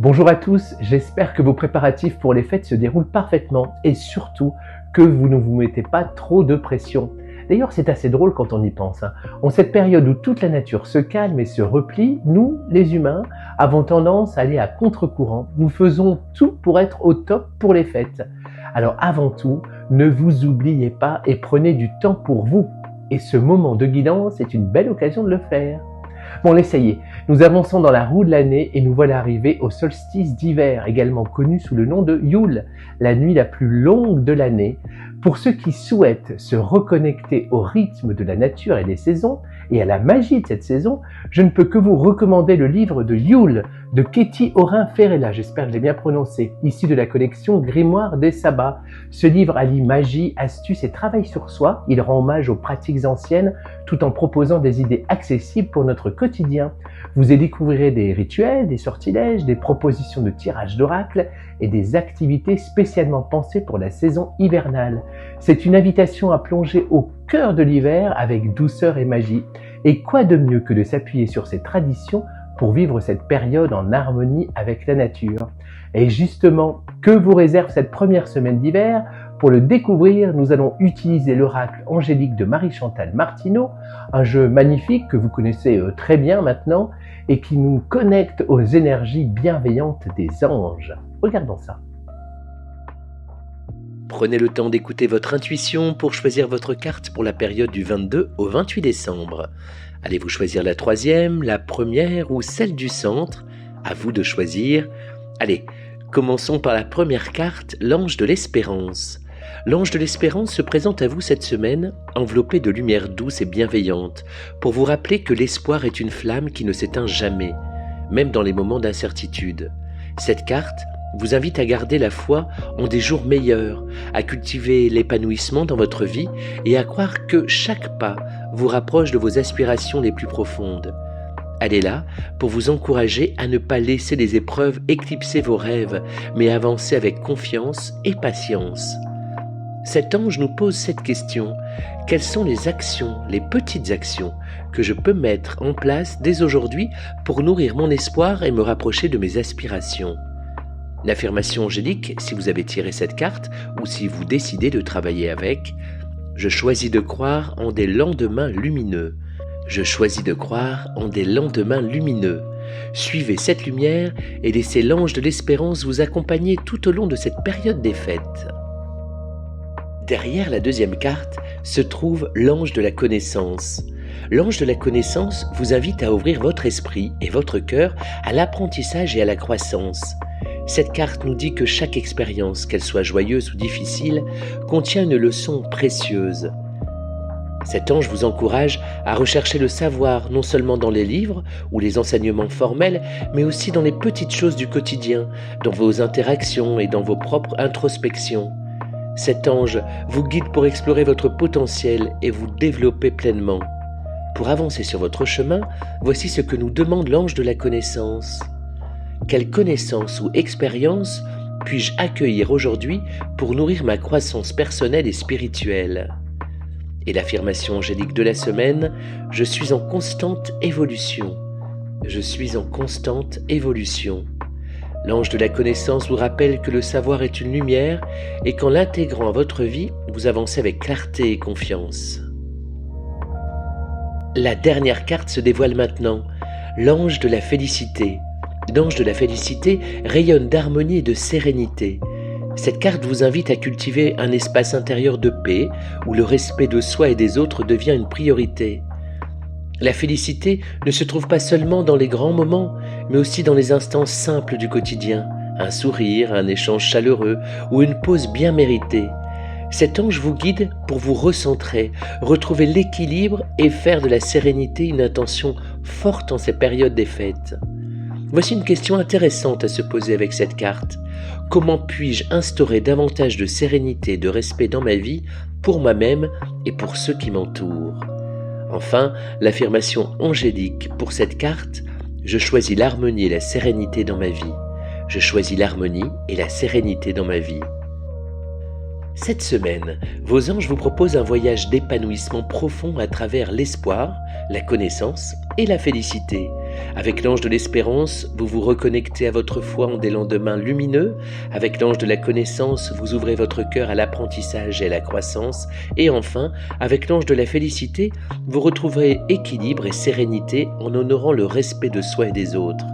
Bonjour à tous, j'espère que vos préparatifs pour les fêtes se déroulent parfaitement et surtout que vous ne vous mettez pas trop de pression. D'ailleurs, c'est assez drôle quand on y pense. En cette période où toute la nature se calme et se replie, nous, les humains, avons tendance à aller à contre-courant. Nous faisons tout pour être au top pour les fêtes. Alors avant tout, ne vous oubliez pas et prenez du temps pour vous. Et ce moment de guidance est une belle occasion de le faire. Bon, ça y est, nous avançons dans la roue de l'année et nous voilà arrivés au solstice d'hiver, également connu sous le nom de Yule, la nuit la plus longue de l'année. Pour ceux qui souhaitent se reconnecter au rythme de la nature et des saisons, et à la magie de cette saison, je ne peux que vous recommander le livre de Yule de Ketty Orin-Ferrella, j'espère que je l'ai bien prononcé, issu de la collection Grimoire des Sabbats. Ce livre allie magie, astuce et travail sur soi. Il rend hommage aux pratiques anciennes tout en proposant des idées accessibles pour notre quotidien. Vous y découvrirez des rituels, des sortilèges, des propositions de tirage d'oracle et des activités spécialement pensées pour la saison hivernale. C'est une invitation à plonger au cœur de l'hiver avec douceur et magie. Et quoi de mieux que de s'appuyer sur ces traditions pour vivre cette période en harmonie avec la nature. Et justement, que vous réserve cette première semaine d'hiver? Pour le découvrir, nous allons utiliser l'oracle angélique de Marie-Chantal Martineau, un jeu magnifique que vous connaissez très bien maintenant et qui nous connecte aux énergies bienveillantes des anges. Regardons ça. Prenez le temps d'écouter votre intuition pour choisir votre carte pour la période du 22 au 28 décembre. Allez-vous choisir la troisième, la première ou celle du centre? À vous de choisir. Allez, commençons par la première carte, l'ange de l'espérance. L'ange de l'espérance se présente à vous cette semaine, enveloppé de lumière douce et bienveillante, pour vous rappeler que l'espoir est une flamme qui ne s'éteint jamais, même dans les moments d'incertitude. Cette carte vous invite à garder la foi en des jours meilleurs, à cultiver l'épanouissement dans votre vie et à croire que chaque pas vous rapproche de vos aspirations les plus profondes. Elle est là pour vous encourager à ne pas laisser les épreuves éclipser vos rêves, mais avancer avec confiance et patience. Cet ange nous pose cette question: quelles sont les actions, les petites actions que je peux mettre en place dès aujourd'hui pour nourrir mon espoir et me rapprocher de mes aspirations? L'affirmation angélique, si vous avez tiré cette carte ou si vous décidez de travailler avec: je choisis de croire en des lendemains lumineux. Je choisis de croire en des lendemains lumineux. Suivez cette lumière et laissez l'ange de l'espérance vous accompagner tout au long de cette période des fêtes. Derrière la deuxième carte se trouve l'ange de la connaissance. L'ange de la connaissance vous invite à ouvrir votre esprit et votre cœur à l'apprentissage et à la croissance. Cette carte nous dit que chaque expérience, qu'elle soit joyeuse ou difficile, contient une leçon précieuse. Cet ange vous encourage à rechercher le savoir non seulement dans les livres ou les enseignements formels, mais aussi dans les petites choses du quotidien, dans vos interactions et dans vos propres introspections. Cet ange vous guide pour explorer votre potentiel et vous développer pleinement. Pour avancer sur votre chemin, voici ce que nous demande l'ange de la connaissance. Quelle connaissance ou expérience puis-je accueillir aujourd'hui pour nourrir ma croissance personnelle et spirituelle? Et l'affirmation angélique de la semaine: je suis en constante évolution. Je suis en constante évolution. L'ange de la connaissance vous rappelle que le savoir est une lumière et qu'en l'intégrant à votre vie, vous avancez avec clarté et confiance. La dernière carte se dévoile maintenant, l'ange de la félicité. L'ange de la félicité rayonne d'harmonie et de sérénité. Cette carte vous invite à cultiver un espace intérieur de paix où le respect de soi et des autres devient une priorité. La félicité ne se trouve pas seulement dans les grands moments, mais aussi dans les instants simples du quotidien, un sourire, un échange chaleureux ou une pause bien méritée. Cet ange vous guide pour vous recentrer, retrouver l'équilibre et faire de la sérénité une intention forte en ces périodes des fêtes. Voici une question intéressante à se poser avec cette carte. Comment puis-je instaurer davantage de sérénité et de respect dans ma vie, pour moi-même et pour ceux qui m'entourent? Enfin, l'affirmation angélique pour cette carte: je choisis l'harmonie et la sérénité dans ma vie. Je choisis l'harmonie et la sérénité dans ma vie. Cette semaine, vos anges vous proposent un voyage d'épanouissement profond à travers l'espoir, la connaissance et la félicité. Avec l'ange de l'espérance, vous vous reconnectez à votre foi en des lendemains lumineux. Avec l'ange de la connaissance, vous ouvrez votre cœur à l'apprentissage et à la croissance. Et enfin, avec l'ange de la félicité, vous retrouverez équilibre et sérénité en honorant le respect de soi et des autres.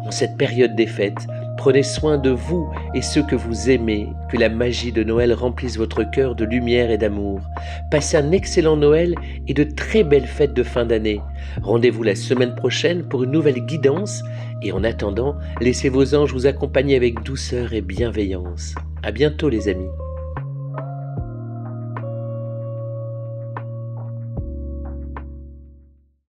En cette période des fêtes, prenez soin de vous et ceux que vous aimez, que la magie de Noël remplisse votre cœur de lumière et d'amour. Passez un excellent Noël et de très belles fêtes de fin d'année. Rendez-vous la semaine prochaine pour une nouvelle guidance et en attendant, laissez vos anges vous accompagner avec douceur et bienveillance. À bientôt les amis.